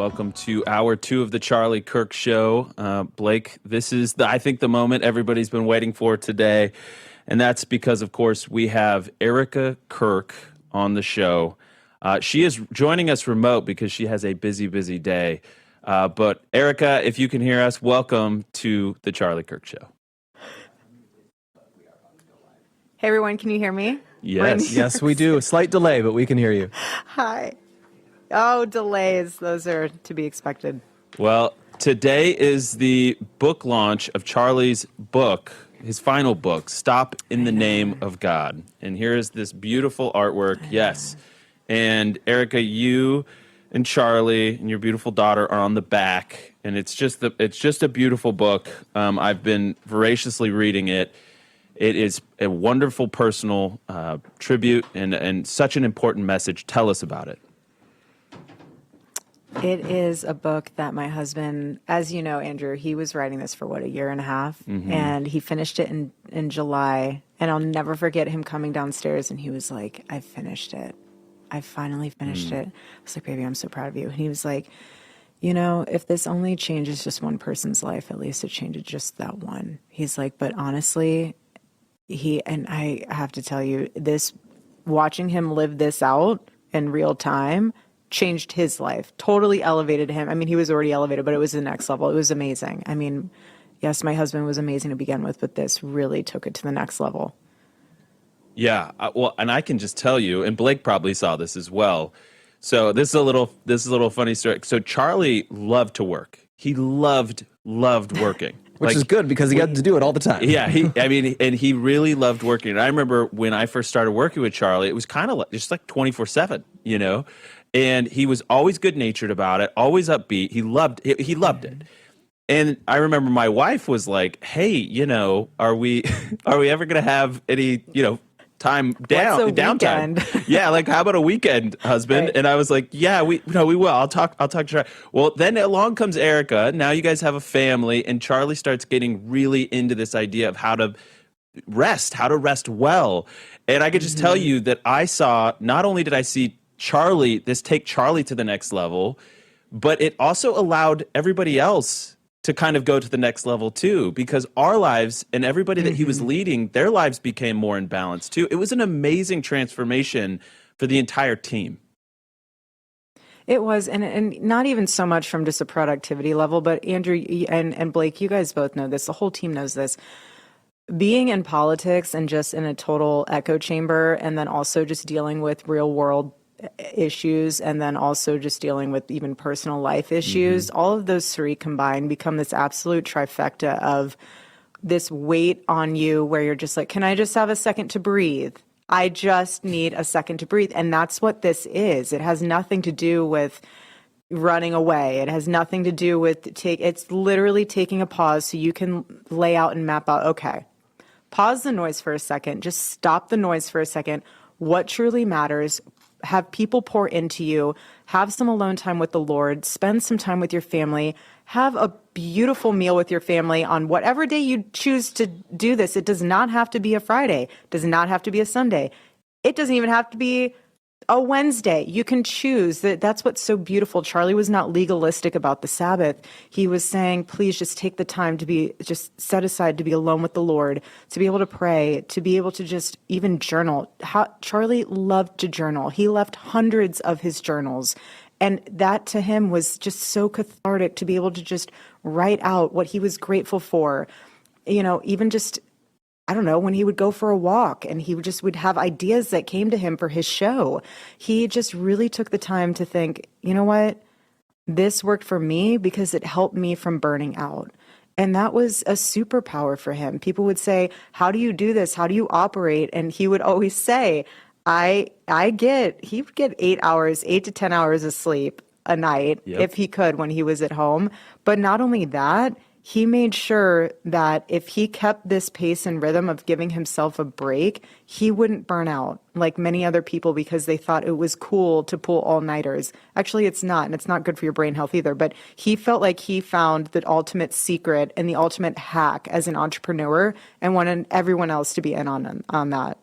Welcome to hour 2 of the Charlie Kirk Show. Blake, this is, I think, the moment everybody's been waiting for today, and that's because, of course, we have Erica Kirk on the show. She is joining us remote because she has a busy, busy day. But Erica, if you can hear us, welcome to the Charlie Kirk Show. Hey, everyone, can you hear me? Yes. Yes, we do. A slight delay, but we can hear you. Hi. Oh, delays. Those are to be expected. Well, today is the book launch of Charlie's book, his final book, Stop in the Name of God. And here is this beautiful artwork. Yes. And Erica, you and Charlie and your beautiful daughter are on the back. And it's just a beautiful book. I've been voraciously reading it. It is a wonderful personal tribute and such an important message. Tell us about it. It is a book that my husband, as you know, Andrew, he was writing this for, a year and a half? Mm-hmm. And he finished it in July. And I'll never forget him coming downstairs, and he was like, I finished it. I finally finished it. I was like, baby, I'm so proud of you. And he was like, you know, if this only changes just one person's life, at least it changes just that one. He's like, but honestly, and I have to tell you, watching him live this out in real time changed his life, totally elevated him. I mean, he was already elevated, but it was the next level. It was amazing. I mean, yes, my husband was amazing to begin with, but this really took it to the next level. Yeah, well, and I can just tell you, and Blake probably saw this as well. So this is a little funny story. So Charlie loved to work. He loved working. Which is good because he got to do it all the time. Yeah, he really loved working. And I remember when I first started working with Charlie, it was kind of just like 24/7, you know? And he was always good-natured about it, always upbeat. He loved it. And I remember my wife was like, "Hey, you know, are we ever going to have any, downtime? Yeah, like how about a weekend, husband?" Right. And I was like, "Yeah, we will. I'll talk to Charlie." Well, then along comes Erica. Now you guys have a family, and Charlie starts getting really into this idea of how to rest well. And I could just tell you that not only did I see Charlie take Charlie to the next level, but it also allowed everybody else to kind of go to the next level too, because our lives and everybody that he was leading, their lives became more in balance too. It was an amazing transformation for the entire team. It was, and not even so much from just a productivity level, but Andrew and Blake, you guys both know this. The whole team knows this. Being in politics and just in a total echo chamber, and then also just dealing with real world issues, and then also just dealing with even personal life issues, all of those three combined become this absolute trifecta of this weight on you where you're just like, can I just have a second to breathe? I just need a second to breathe. And that's what this is. It has nothing to do with running away. It has nothing to do with it's literally taking a pause so you can lay out and map out, okay, pause the noise for a second, just stop the noise for a second. What truly matters? Have people pour into you, have some alone time with the Lord, spend some time with your family, have a beautiful meal with your family on whatever day you choose to do this. It does not have to be a Friday, does not have to be a Sunday. It doesn't even have to be a Wednesday. You can choose. That's what's so beautiful. Charlie was not legalistic about the Sabbath. He was saying, please just take the time to just set aside to be alone with the Lord, to be able to pray, to be able to just even journal. Charlie loved to journal. He left hundreds of his journals. And that to him was just so cathartic to be able to just write out what he was grateful for. You know, even just, I don't know, when he would go for a walk and he would have ideas that came to him for his show. He just really took the time to think, you know what, this worked for me because it helped me from burning out. And that was a superpower for him. People would say, how do you do this? How do you operate? And he would always say, he would get 8 to 10 hours of sleep a night if he could when he was at home. But not only that, he made sure that if he kept this pace and rhythm of giving himself a break, he wouldn't burn out like many other people because they thought it was cool to pull all-nighters. Actually, it's not, and it's not good for your brain health either. But he felt like he found the ultimate secret and the ultimate hack as an entrepreneur and wanted everyone else to be in on that.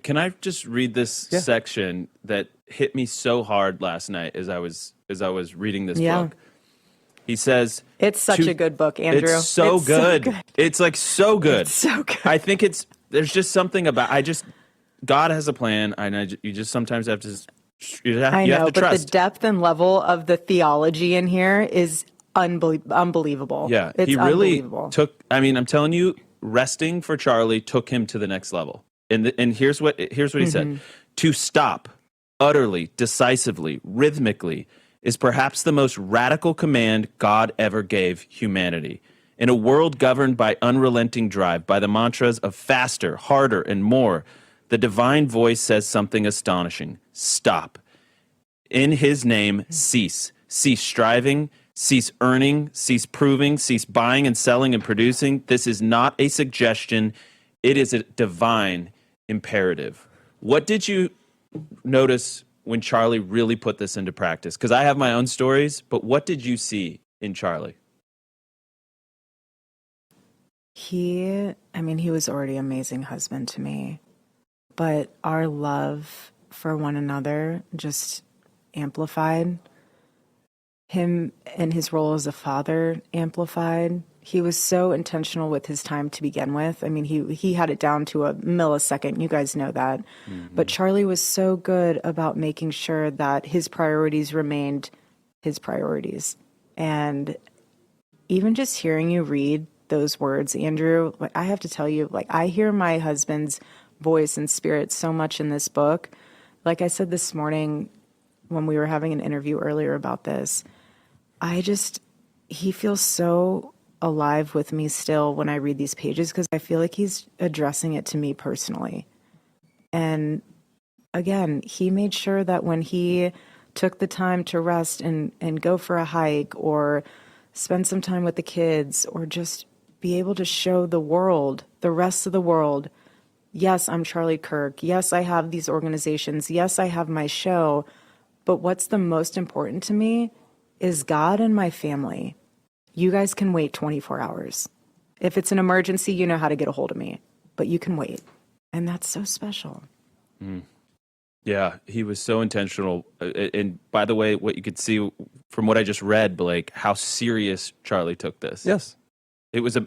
can I just read this section that hit me so hard last night as I was reading this book? He says, it's such a good book, Andrew. It's so good. It's like so good. It's so good. I think there's just something about, God has a plan, and you just sometimes have to, you have to but trust. the depth and level of the theology in here is unbelievable. Yeah, it's he really unbelievable. I'm telling you, resting for Charlie took him to the next level. And here's what he said. To stop utterly, decisively, rhythmically is perhaps the most radical command God ever gave humanity. In a world governed by unrelenting drive, by the mantras of faster, harder, and more, the divine voice says something astonishing. Stop. In his name, cease. Cease striving, cease earning, cease proving, cease buying and selling and producing. This is not a suggestion. It is a divine imperative. What did you notice when Charlie really put this into practice? Because I have my own stories, but what did you see in Charlie? He was already an amazing husband to me, but our love for one another just amplified. Him and his role as a father amplified. He was so intentional with his time to begin with. I mean, he had it down to a millisecond. You guys know that. Mm-hmm. But Charlie was so good about making sure that his priorities remained his priorities. And even just hearing you read those words, Andrew, I have to tell you, I hear my husband's voice and spirit so much in this book. Like I said this morning when we were having an interview earlier about this, he feels so alive with me still when I read these pages, because I feel like he's addressing it to me personally. And again, he made sure that when he took the time to rest and go for a hike or spend some time with the kids or just be able to show the world, the rest of the world, yes, I'm Charlie Kirk. Yes, I have these organizations. Yes, I have my show. But what's the most important to me is God and my family. You guys can wait 24 hours. If it's an emergency, you know how to get a hold of me, but you can wait. And that's so special. Mm. Yeah, he was so intentional. And by the way, what you could see from what I just read, Blake, how serious Charlie took this. Yes. It was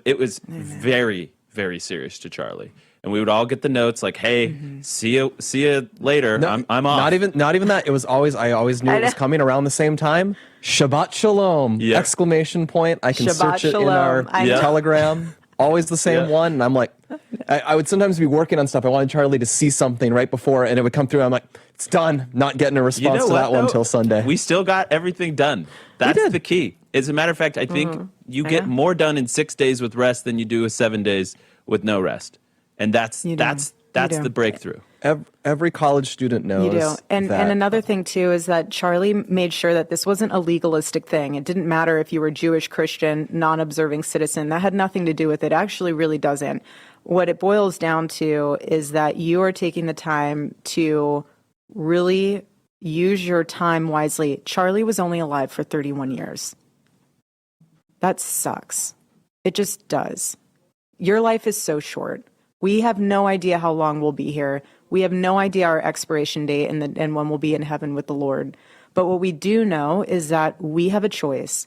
very, very serious to Charlie. And we would all get the notes like, "Hey, see you later. No, I'm off." Not even that. It was I always knew it was coming around the same time. Shabbat Shalom! Yeah. Exclamation point! I can Shabbat search it in our Telegram. Always the same one. And I'm like, I would sometimes be working on stuff. I wanted Charlie to see something right before, and it would come through. I'm like, it's done. Not getting a response to that one until Sunday. We still got everything done. That's the key. As a matter of fact, I think you get more done in 6 days with rest than you do with 7 days with no rest. And that's the breakthrough. Every college student knows. You do. And another thing, too, is that Charlie made sure that this wasn't a legalistic thing. It didn't matter if you were Jewish, Christian, non-observing citizen. That had nothing to do with it. Actually, really doesn't. What it boils down to is that you are taking the time to really use your time wisely. Charlie was only alive for 31 years. That sucks. It just does. Your life is so short. We have no idea how long we'll be here. We have no idea our expiration date and when we'll be in heaven with the Lord. But what we do know is that we have a choice.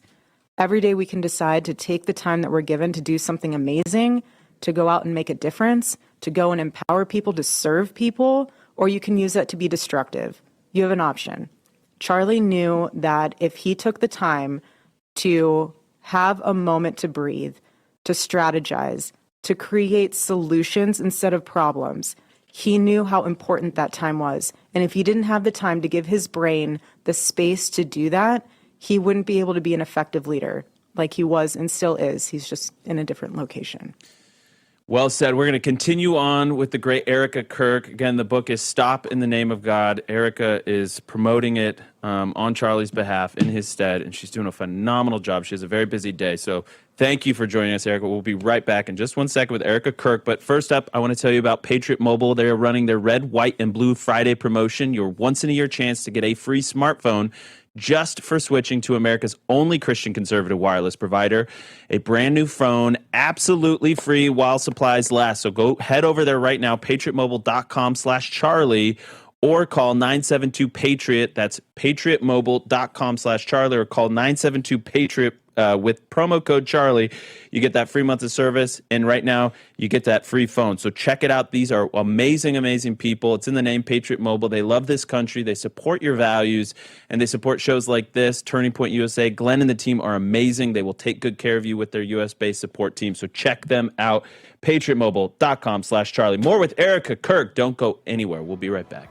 Every day we can decide to take the time that we're given to do something amazing, to go out and make a difference, to go and empower people, to serve people, or you can use that to be destructive. You have an option. Charlie knew that if he took the time to have a moment to breathe, to strategize, to create solutions instead of problems, he knew how important that time was. And if he didn't have the time to give his brain the space to do that, he wouldn't be able to be an effective leader like he was and still is. He's just in a different location. Well said. We're going to continue on with the great Erica Kirk. Again, the book is Stop in the Name of God. Erica is promoting it on Charlie's behalf in his stead, and she's doing a phenomenal job. She has a very busy day. So thank you for joining us, Erica. We'll be right back in just 1 second with Erica Kirk. But first up, I want to tell you about Patriot Mobile. They are running their Red, White, and Blue Friday promotion, your once-in-a-year chance to get a free smartphone just for switching to America's only Christian conservative wireless provider. A brand new phone, absolutely free while supplies last. So go head over there right now, patriotmobile.com/Charlie, or call 972-PATRIOT. That's patriotmobile.com/Charlie, or call 972-PATRIOT with promo code Charlie. You get that free month of service, and right now you get that free phone. So check it out. These are amazing, amazing people. It's in the name, Patriot Mobile. They love this country. They support your values, and they support shows like this, Turning Point USA. Glenn and the team are amazing. They will take good care of you with their U.S.-based support team. So check them out, patriotmobile.com/Charlie. More with Erica Kirk. Don't go anywhere. We'll be right back.